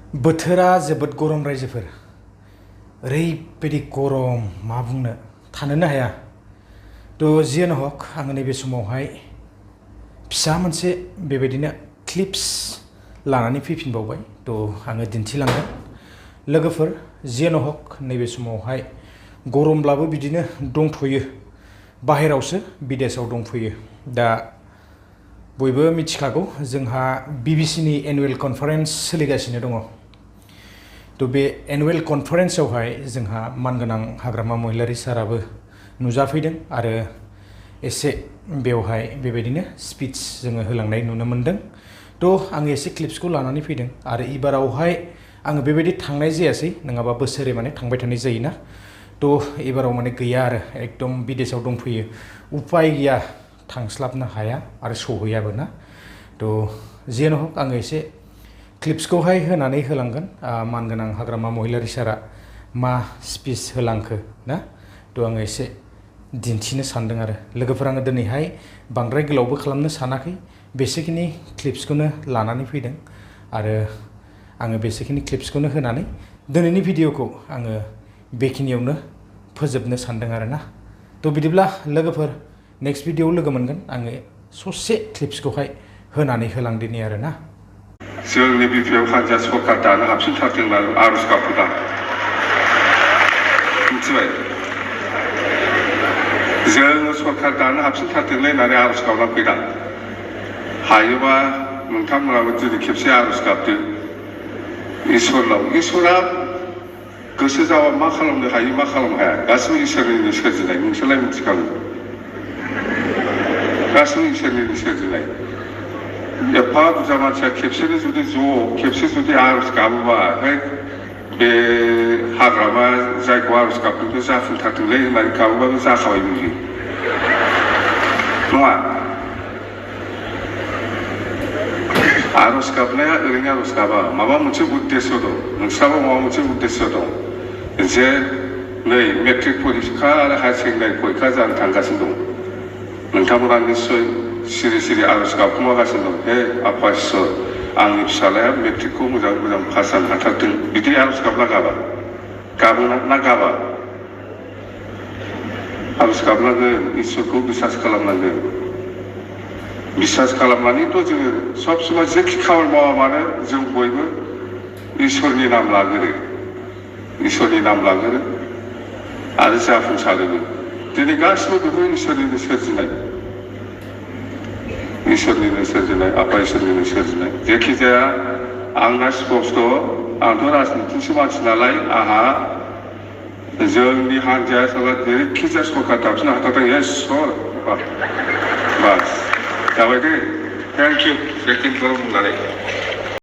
बोथोरा जोबोद गरम रायजोफोर ओरैबायदि गरम मा बुंनो थानोनो हाया थ' जियानो हक आङो नैबे समावहाय फिसा मोनसे बेबायदिनो क्लिप्स लानानै फैफिनबावबाय थ' आङो दिन्थिलांगोन लोगोफोर जियानो हक नैबे समावहाय गरमब्लाबो बिदिनो दंथ'यो बाहेरावसो बिदेशआव दंफैयो दा बयबो मिथिखागौ जोंहा बिबिसिनि एनुवेल कनफारेन्स सोलिगासिनो दङ थ' बे एनुवेल कनफारेन्सआवहाय जोंहा मानगोनां हाग्रामा महिलारी साराबो नुजाफैदों आरो एसे बेवहाय बेबायदिनो स्पिच जोङो होलांनाय नुनो मोन्दों थ' आङो एसे क्लिप्सखौ लानानै फैदों आरो एबारावहाय आङो बेबायदि थांनाय जायासै नङाबा बोसोरे माने थांबाय थानाय जायोना थ' एबाराव माने गैया आरो एकदम बिदेशआव दंफैयो उपाय गैया थांस्लाबनो हाया आरो सहैयाबो ना थ' जियानो हक आङो एसे क्लिप्सखौहाय होनानै होलांगोन मानगोनां हाग्रामा महिलारी सारा मा स्पिच होलांखो ना थ' आङो एसे दिन्थिनो सानदों आरो लोगोफोर आङो दिनैहाय बांद्राय गोलावबो खालामनो सानाखै बेसेखिनि क्लिप्सखौनो लानानै फैदों आरो आङो बेसेखिनि क्लिप्सखौनो होनानै दिनैनि भिडिअखौ आङो बेखिनियावनो फोजोबनो सानदों आरो ना थ' बिदिब्ला लोगोफोर नेक्स्ट भिडिअआव लोगो मोनगोन आङो ससे क्लिप्सखौहाय होनानै होलांदिनि आरो ना जोंनि बिपिएफ हान्जा सरकार दानो हाबफिनथारथों होननानै आर'ज गाबफैदों मिथिबाय जोङो सरकार दानो हाबफिनथारथोंलै होननानै आर'ज गाबना फैदों हायोबा नोंथांमोनाबो दिनै खेबसे आर'ज गाबदो इसोरनाव इसोरा गोसो जाबा मा खालामनो हायो मा खालामनो हाया गासिबो इसोरनिनो सोरजिनाय नोंसोरलाय मिथिखागौ गासिबो इसोरनिनो सोरजिनाय एफा बुरजा मानसिया खेबसेनो जुदि आर'ज गाबोबा बे हाग्रामा जायखौ आर'ज गाबदों जाफुंथारथोंलै होननानै गाबोबाबो जाखाबाय बियो नङा आर'ज गाबनाया ओरैनो आर'ज गाबा माबा मोनसे उद्देश्य दं नोंस्राबो माबा मोनसे उद्देश्य दं जे नै मेट्रिक परिखा आरो हायार सेकेन्डारि परिखा जानो थांगासिनो दं नोंथांमोना निस्सय सिरि सिरि आर'ज गाबखोमागासिनो दं हे आफा इसोर आंनि फिसालाया मेट्रिकखौ मोजाङै मोजां पास जानो हाथारथों बिदि आर'ज गाबना गाबोना ना गाबा आर'ज गाबनांगोन इसोरखौ बिसास खालामनांगोन बिसास खालामनानैथ' जोङो सब समाय जेखि खामानि मावा मानो जों बयबो इसोरनि नाम लागोरो आरो जाफुंसारोबो दिनै गासिबो बेफोर इसोरनिनो सोरजिनाय आफा इसोरनिनो सोरजिनाय जेखिजाया आंना स्पष्ट आंथ' राजनितिसो मानसि नालाय आंहा जोंनि हान्जाया सोरबा जेरैखिजाया सरकार दाफिननो हाथारदों इसोर बास जाबाय दे थेंक इउ सेकेन्ड बुंनानै